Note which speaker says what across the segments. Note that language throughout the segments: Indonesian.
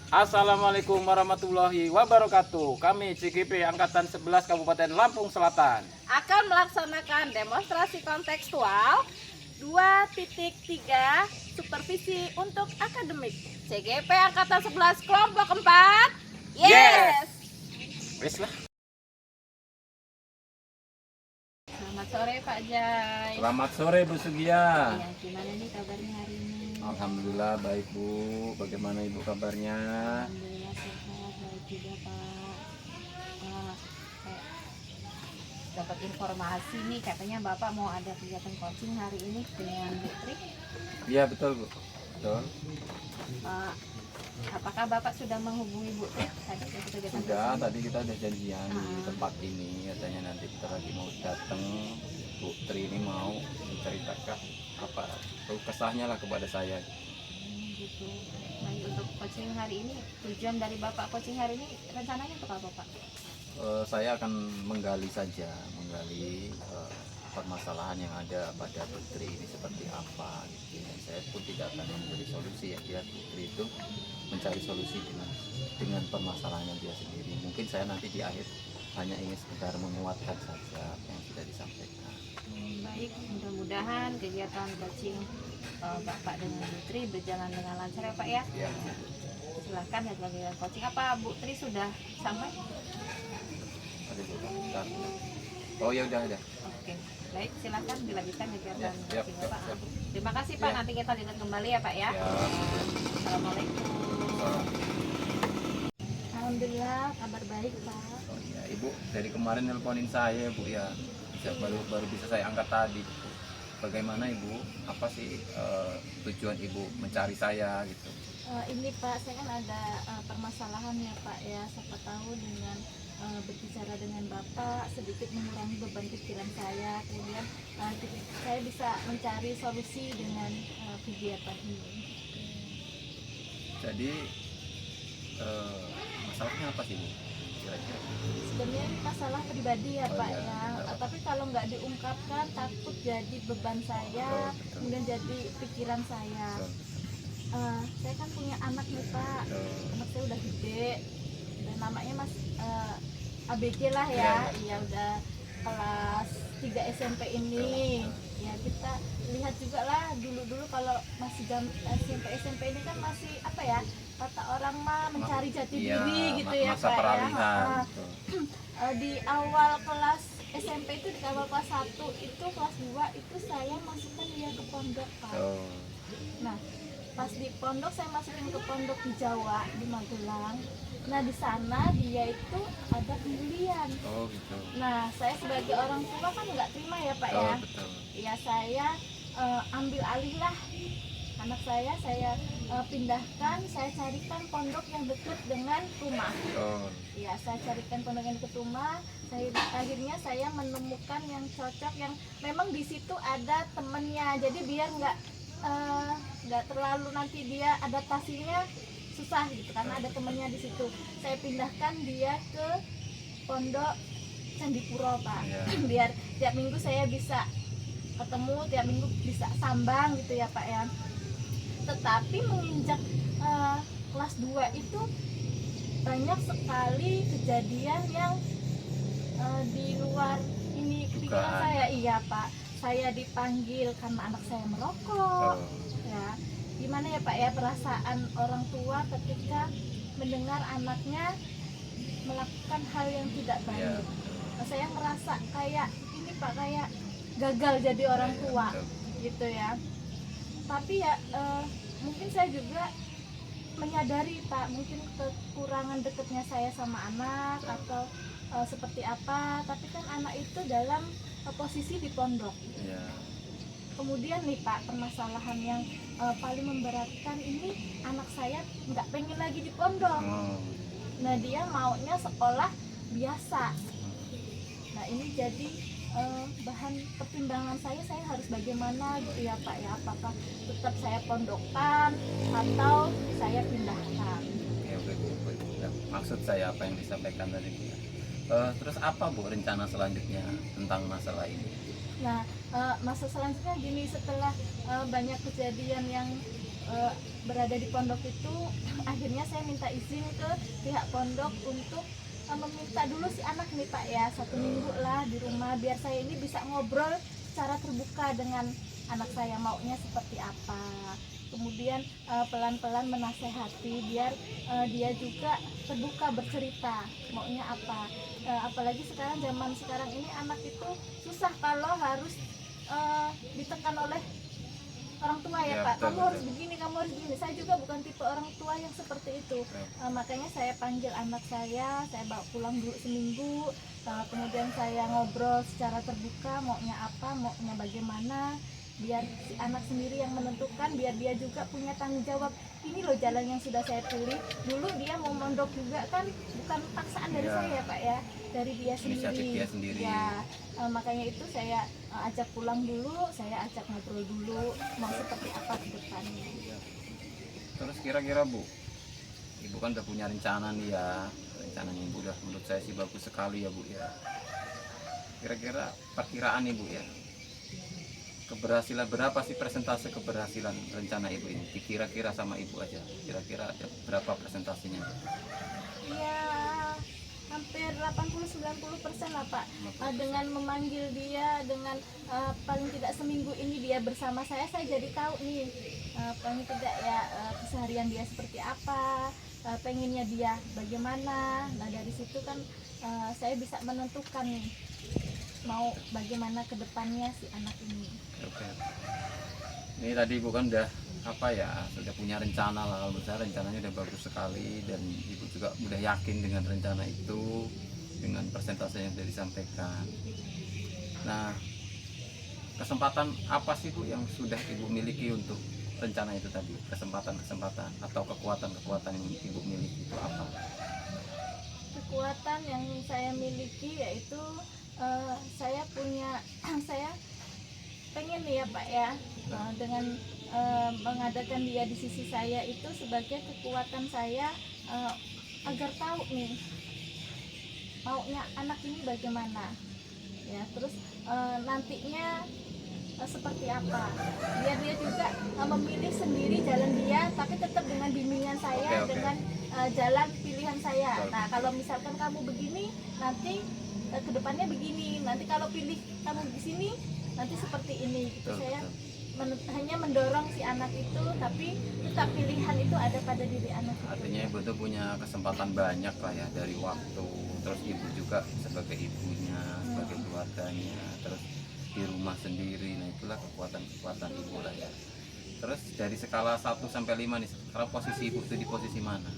Speaker 1: Assalamualaikum warahmatullahi wabarakatuh. Kami CGP Angkatan 11 Kabupaten Lampung Selatan
Speaker 2: akan melaksanakan demonstrasi kontekstual 2.3 supervisi untuk akademik CGP Angkatan 11 kelompok 4. Yes!
Speaker 1: Wes lah.
Speaker 2: Selamat sore Pak Jai.
Speaker 1: Selamat sore Bu Sugia.
Speaker 2: Ya, gimana nih kabarnya hari ini?
Speaker 1: Alhamdulillah baik Bu. Bagaimana Ibu kabarnya?
Speaker 2: Alhamdulillah sehat, baik juga Pak. Saya dapat informasi nih katanya Bapak mau ada kegiatan coaching hari ini dengan Bu Tri.
Speaker 1: Iya betul Bu. Betul.
Speaker 2: Apakah Bapak sudah menghubungi Bu Tri?
Speaker 1: Sudah, tadi kita udah janjian di tempat ini. Katanya nanti kita lagi mau datang. Bu Tri ini mau menceritakan apa kesahnya lah kepada saya.
Speaker 2: Gitu. Nah, untuk coaching hari ini, tujuan dari Bapak coaching hari ini rencananya untuk apa Pak?
Speaker 1: Saya akan menggali permasalahan yang ada pada Putri ini seperti apa gitu. Dan saya pun tidak akan memberi solusi ya, biar Putri itu mencari solusi dengan permasalahannya dia sendiri. Mungkin saya nanti di akhir hanya ingin sekedar menguatkan saja apa yang sudah disampaikan.
Speaker 2: Baik, mudah-mudahan kegiatan coaching Bapak dengan Bu Tri berjalan dengan lancar ya Pak ya.
Speaker 1: Ya.
Speaker 2: Silahkan ya kegiatan coaching. Apa Bu Tri sudah sampai?
Speaker 1: Ada Bu, bentar. Oh ya udah.
Speaker 2: Oke, baik, silakan dilanjutkan kegiatan
Speaker 1: Ya,
Speaker 2: coaching
Speaker 1: siap,
Speaker 2: Bapak.
Speaker 1: siap.
Speaker 2: Terima kasih Pak,
Speaker 1: Ya.
Speaker 2: nanti kita lihat kembali ya Pak ya.
Speaker 1: Ya.
Speaker 2: Assalamualaikum. Alhamdulillah, kabar baik Pak.
Speaker 1: Oh iya, Ibu dari kemarin nelponin saya Bu ya. Baru bisa saya angkat tadi. Bagaimana Ibu? Apa sih tujuan Ibu mencari saya gitu?
Speaker 2: Ini Pak, saya kan ada permasalahan ya Pak ya. Siapa tahu dengan berbicara dengan Bapak sedikit mengurangi beban pikiran saya. Kemudian saya bisa mencari solusi dengan kegiatan ini.
Speaker 1: Jadi masalahnya apa sih Bu? Kira-kira?
Speaker 2: Sebenarnya ini masalah pribadi ya
Speaker 1: Oh,
Speaker 2: Pak
Speaker 1: iya.
Speaker 2: ya. Tapi kalau nggak diungkapkan takut jadi beban saya,
Speaker 1: Betul.
Speaker 2: kemudian jadi pikiran saya.
Speaker 1: Betul.
Speaker 2: Saya kan punya anak nih Pak. Anak saya udah gede dan namanya Mas ABG lah ya. Iya udah kelas 3 SMP ini. Ya kita lihat juga lah dulu kalau masih SMP ini kan masih apa ya, kata orang mah mencari jati diri gitu ya
Speaker 1: masa
Speaker 2: Pak
Speaker 1: peralihan,
Speaker 2: ya.
Speaker 1: betul.
Speaker 2: Di awal kelas SMP itu, di awal kelas 1 itu, kelas 2 itu saya masukkan dia ke pondok Pak.
Speaker 1: Oh.
Speaker 2: Nah pas di pondok saya masukin ke pondok di Jawa, di Magelang. Nah di sana dia itu ada pembelian.
Speaker 1: Oh gitu.
Speaker 2: Nah saya sebagai orang tua kan nggak terima ya Pak ya.
Speaker 1: Betul.
Speaker 2: Ya saya ambil alih lah anak saya pindahkan, saya carikan pondok yang dekat dengan rumah.
Speaker 1: Oh.
Speaker 2: Ya saya carikan pondok yang dekat rumah. Akhirnya saya menemukan yang cocok, yang memang di situ ada temennya. Jadi biar nggak terlalu nanti dia adaptasinya susah gitu karena ada temennya di situ. Saya pindahkan dia ke pondok Candipuro Pak. Biar tiap minggu saya bisa ketemu, tiap minggu bisa sambang gitu ya Pak ya. Tetapi menginjak kelas 2 itu banyak sekali kejadian yang di luar ini pikiran saya. Iya Pak, saya dipanggil karena anak saya merokok. Ya, gimana ya Pak ya perasaan orang tua ketika mendengar anaknya melakukan hal yang tidak baik. Saya merasa kayak ini Pak, kayak gagal jadi orang tua gitu ya. Tapi ya mungkin saya juga menyadari Pak, mungkin kekurangan dekatnya saya sama anak atau seperti apa. Tapi kan anak itu dalam posisi di pondok. Kemudian nih Pak, permasalahan yang paling memberatkan ini, anak saya nggak pengen lagi di pondok. Nah dia maunya sekolah biasa. Nah ini jadi bahan pertimbangan saya harus bagaimana gitu ya Pak ya. Apakah tetap saya pondokkan atau saya pindahkan?
Speaker 1: Oke. Maksud saya apa yang disampaikan tadi Bu? Terus apa Bu rencana selanjutnya tentang masalah ini?
Speaker 2: Nah, masa selanjutnya gini, setelah banyak kejadian yang berada di pondok itu, akhirnya saya minta izin ke pihak pondok untuk meminta dulu si anak nih Pak ya, 1 minggu lah di rumah, biar saya ini bisa ngobrol secara terbuka dengan anak saya maunya seperti apa. Kemudian pelan-pelan menasehati biar dia juga terbuka bercerita maunya apa. Apalagi sekarang, zaman sekarang ini anak itu susah kalau harus ditekan oleh orang tua ya,
Speaker 1: Ya,
Speaker 2: Pak,
Speaker 1: betul,
Speaker 2: kamu harus begini, kamu harus begini. Saya juga bukan tipe orang tua yang seperti itu. Makanya saya panggil anak saya bawa pulang dulu seminggu, kemudian saya ngobrol secara terbuka maunya apa, maunya bagaimana, biar si anak sendiri yang menentukan, biar dia juga punya tanggung jawab. Ini loh jalan yang sudah saya pilih. Dulu dia mau mondok juga kan bukan paksaan dari
Speaker 1: Ya.
Speaker 2: saya Pak ya, dari dia sendiri.
Speaker 1: Inisiatif dia sendiri.
Speaker 2: Ya, makanya itu saya ajak pulang dulu, saya ajak ngobrol dulu mau seperti apa ke depannya.
Speaker 1: Iya. Terus kira-kira Bu, Ibu kan udah punya rencana nih ya, rencananya Ibu udah menurut saya sih bagus sekali ya Bu ya. Kira-kira perkiraan Ibu ya, keberhasilan berapa sih persentase keberhasilan rencana Ibu ini? Kira-kira sama Ibu aja, kira-kira ada berapa persentasinya?
Speaker 2: Ya, hampir 80-90% lah Pak. Dengan memanggil dia, dengan paling tidak seminggu ini dia bersama saya jadi tahu nih paling tidak ya keseharian dia seperti apa, pengennya dia bagaimana. Nah dari situ kan saya bisa menentukan nih mau bagaimana ke depannya si anak ini.
Speaker 1: Oke. Ini tadi Ibu kan udah apa ya, sudah punya rencana lah. Menurut saya rencananya udah bagus sekali, dan Ibu juga udah yakin dengan rencana itu, dengan persentase yang sudah disampaikan. Nah, kesempatan apa sih Bu yang sudah Ibu miliki untuk rencana itu tadi? Kesempatan-kesempatan atau kekuatan-kekuatan yang Ibu miliki itu apa?
Speaker 2: Kekuatan yang saya miliki yaitu saya punya saya pengen nih ya Pak ya, dengan mengadakan dia di sisi saya itu sebagai kekuatan saya, agar tahu nih maunya anak ini bagaimana ya, terus nantinya seperti apa, biar dia juga memilih sendiri jalan dia, tapi tetap dengan bimbingan saya.
Speaker 1: Oke.
Speaker 2: Dengan jalan pilihan saya.
Speaker 1: Betul.
Speaker 2: Nah kalau misalkan kamu begini, nanti kedepannya begini, nanti kalau pilih kamu di sini nanti seperti ini gitu.
Speaker 1: Betul,
Speaker 2: Saya
Speaker 1: betul.
Speaker 2: hanya mendorong si anak itu, tapi tetap pilihan itu ada pada diri anak itu.
Speaker 1: Artinya Ibu tuh punya kesempatan banyak lah ya, dari waktu, terus Ibu juga sebagai ibunya, sebagai keluarganya, terus di rumah sendiri. Nah itulah kekuatan-kekuatan Ibu lah ya. Terus dari skala 1 sampai 5 nih, sekarang posisi Ibu itu di posisi mana?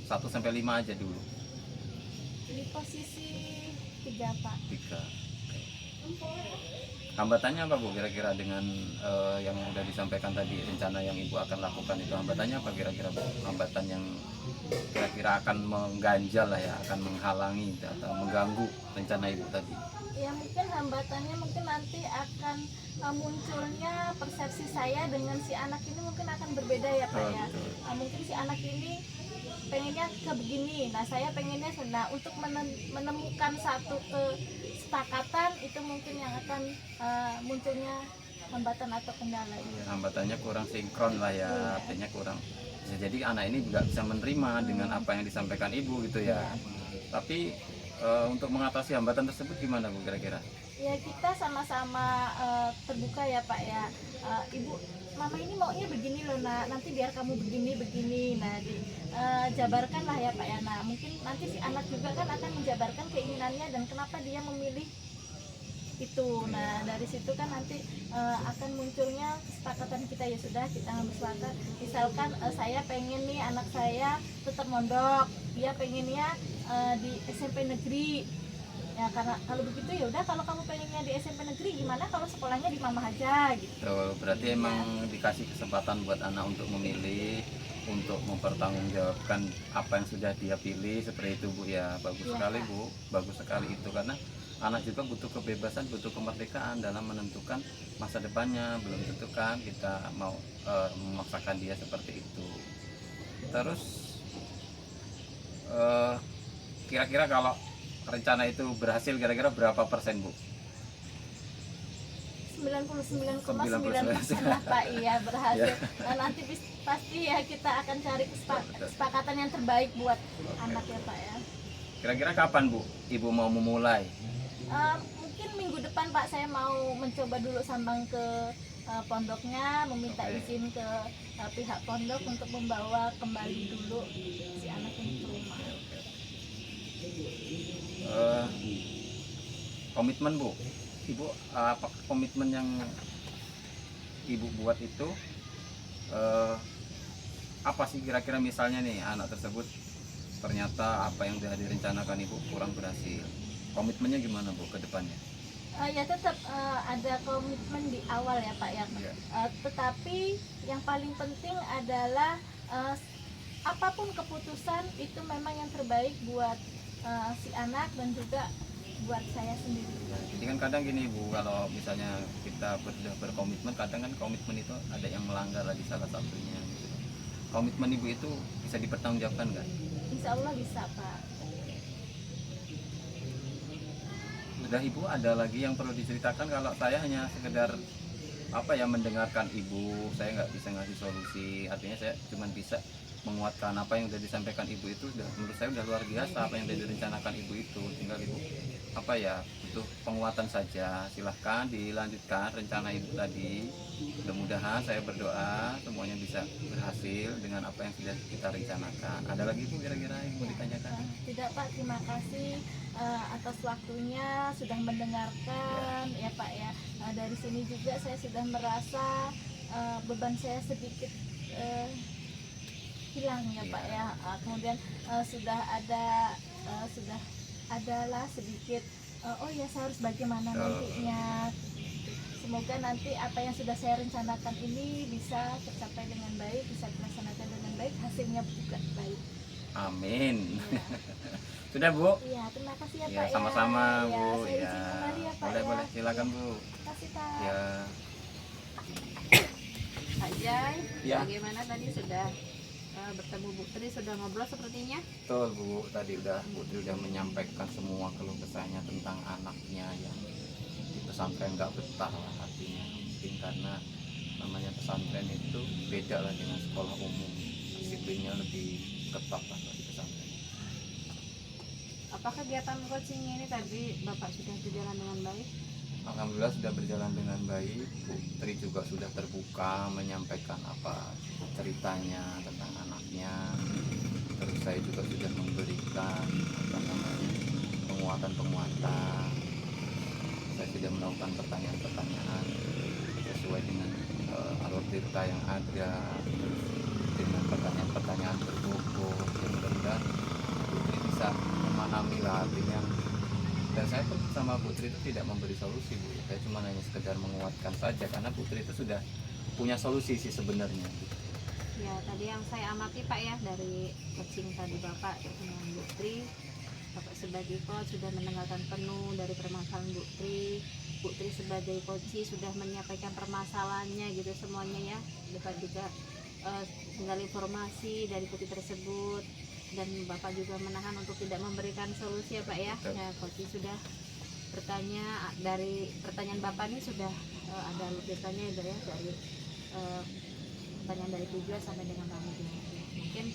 Speaker 1: 1 sampai 5 aja dulu.
Speaker 2: Di posisi 3 Pak.
Speaker 1: 3. Hambatannya apa Bu kira-kira dengan yang udah disampaikan tadi, rencana yang Ibu akan lakukan itu, hambatannya apa kira-kira Bu? Hambatan yang kira-kira akan mengganjal lah ya, akan menghalangi atau mengganggu rencana Ibu tadi?
Speaker 2: Ya mungkin hambatannya mungkin nanti akan munculnya persepsi saya dengan si anak ini mungkin akan berbeda ya Pak ya. Mungkin si anak ini pengennya ke begini, nah saya pengennya untuk menemukan satu kesepakatan itu mungkin yang akan munculnya hambatan atau kendala itu.
Speaker 1: Hambatannya kurang sinkron lah ya, artinya kurang, bisa jadi anak ini juga bisa menerima dengan apa yang disampaikan Ibu gitu ya. Tapi untuk mengatasi hambatan tersebut gimana Bu kira-kira?
Speaker 2: Ya kita sama-sama terbuka ya Pak ya. Ibu, mama ini maunya begini loh nak, nanti biar kamu begini. Nah jabarkan lah ya Pak ya. Nah mungkin nanti si anak juga kan akan menjabarkan keinginannya dan kenapa dia memilih itu. Nah dari situ kan nanti akan munculnya kesepakatan kita, ya sudah kita bersepakat. Misalkan saya pengen nih anak saya tetap mondok, dia pengennya di SMP negeri. Ya karena kalau begitu ya udah, kalau kamu pengennya di SMP negeri, gimana kalau sekolahnya di mama aja gitu.
Speaker 1: Berarti emang dikasih kesempatan buat anak untuk memilih, untuk mempertanggungjawabkan apa yang sudah dia pilih, seperti itu Bu ya. Bagus sekali Bu, bagus sekali itu, karena anak juga butuh kebebasan, butuh kemerdekaan dalam menentukan masa depannya. Belum tentu kan kita mau memaksakan dia seperti itu. Terus kira-kira kalau rencana itu berhasil, kira-kira berapa persen Bu?
Speaker 2: 99,9% lah Pak, iya berhasil. Nah, nanti pasti ya kita akan cari kesepakatan yang terbaik buat anak ya Pak ya.
Speaker 1: Kira-kira kapan Bu Ibu mau memulai?
Speaker 2: Mungkin minggu depan Pak, saya mau mencoba dulu sambang ke pondoknya, meminta izin ke pihak pondok untuk membawa kembali dulu si anak ini ke rumah.
Speaker 1: Komitmen Bu, Ibu apa komitmen yang Ibu buat itu apa sih kira-kira, misalnya nih anak tersebut ternyata apa yang sudah direncanakan Ibu kurang berhasil, komitmennya gimana Bu ke depannya?
Speaker 2: Ya tetap ada komitmen di awal ya Pak ya. Tetapi yang paling penting adalah apapun keputusan itu memang yang terbaik buat si anak dan juga buat saya sendiri.
Speaker 1: Jadi kan kadang gini Bu, kalau misalnya kita berkomitmen, kadang kan komitmen itu ada yang melanggar lagi salah satunya gitu. Komitmen Ibu itu bisa dipertanggungjawabkan nggak?
Speaker 2: Insya Allah bisa Pak.
Speaker 1: Sudah Ibu, ada lagi yang perlu diceritakan? Kalau saya hanya sekedar apa ya, mendengarkan Ibu, saya nggak bisa ngasih solusi, artinya saya cuma bisa menguatkan apa yang sudah disampaikan Ibu. Itu udah, menurut saya udah luar biasa apa yang sudah direncanakan Ibu itu. Tinggal Ibu apa ya, butuh penguatan saja. Silahkan dilanjutkan rencana Ibu tadi. Mudah-mudahan, saya berdoa semuanya bisa berhasil dengan apa yang sudah kita rencanakan. Ada lagi Bu kira-kira yang mau ditanyakan?
Speaker 2: Tidak Pak, terima kasih atas waktunya sudah mendengarkan ya Pak ya. Dari sini juga saya sudah merasa beban saya sedikit hilang ya Pak ya. Kemudian sudah adalah sedikit oh ya, saya harus bagaimana nantinya. Semoga nanti apa yang sudah saya rencanakan ini bisa tercapai dengan baik, bisa dilaksanakan dengan baik, hasilnya juga baik.
Speaker 1: Amin.
Speaker 2: Ya.
Speaker 1: Sudah Bu?
Speaker 2: Iya, terima kasih ya
Speaker 1: Ya,
Speaker 2: Pak
Speaker 1: sama-sama
Speaker 2: ya.
Speaker 1: Bu.
Speaker 2: Saya izin kembali ya Pak
Speaker 1: Boleh,
Speaker 2: ya.
Speaker 1: boleh, silakan Bu.
Speaker 2: Terima kasih Pak.
Speaker 1: Ya.
Speaker 3: Pak Jai,
Speaker 1: Ya.
Speaker 3: bagaimana tadi sudah bertemu Bu Tri, sudah ngobrol sepertinya?
Speaker 1: Betul Bu, tadi Bu Tri udah menyampaikan semua keluh kesahnya tentang anaknya yang di pesantren nggak betah lah, artinya mungkin karena namanya pesantren itu beda lah dengan sekolah umum, disiplinnya lebih ketat lah kalau di pesantren.
Speaker 3: Apa kegiatan coaching ini tadi Bapak sudah berjalan dengan baik?
Speaker 1: Alhamdulillah sudah berjalan dengan baik. Bu Tri juga sudah terbuka menyampaikan apa ceritanya tentang anaknya. Terus saya juga sudah memberikan apa namanya penguatan. Saya sudah melakukan pertanyaan-pertanyaan sesuai dengan alur cerita yang ada, dengan pertanyaan-pertanyaan berbobot. Yang mudah-mudahan Bu Tri bisa memahami lah artinya. Dan saya pun sama Putri itu tidak memberi solusi Bu, saya cuma hanya sekedar menguatkan saja, karena Putri itu sudah punya solusi sih sebenarnya.
Speaker 3: Ya, tadi yang saya amati Pak ya, dari coaching tadi Bapak dengan Bu Tri, Bapak sebagai coach sudah mendengarkan penuh dari permasalahan Bu Tri. Bu Tri sebagai coach sudah menyampaikan permasalahannya gitu semuanya ya. Bapak juga tinggal informasi dari Putri tersebut, dan Bapak juga menahan untuk tidak memberikan solusi ya Pak ya. Ya, coach sudah bertanya, dari pertanyaan Bapak ini sudah ada lukisannya ya, dari pertanyaan dari tujuan sampai dengan kami. Mungkin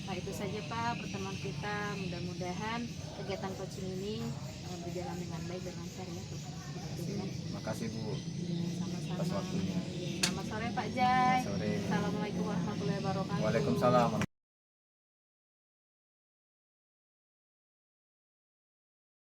Speaker 3: Pak itu saja Pak pertemuan kita, mudah-mudahan kegiatan coaching ini berjalan dengan baik dan lancar ya.
Speaker 1: Terima kasih Bu
Speaker 3: Sama-sama.
Speaker 1: atas waktunya.
Speaker 3: Selamat sore Pak Jai.
Speaker 1: Sore.
Speaker 3: Assalamualaikum warahmatullahi wabarakatuh.
Speaker 1: Waalaikumsalam.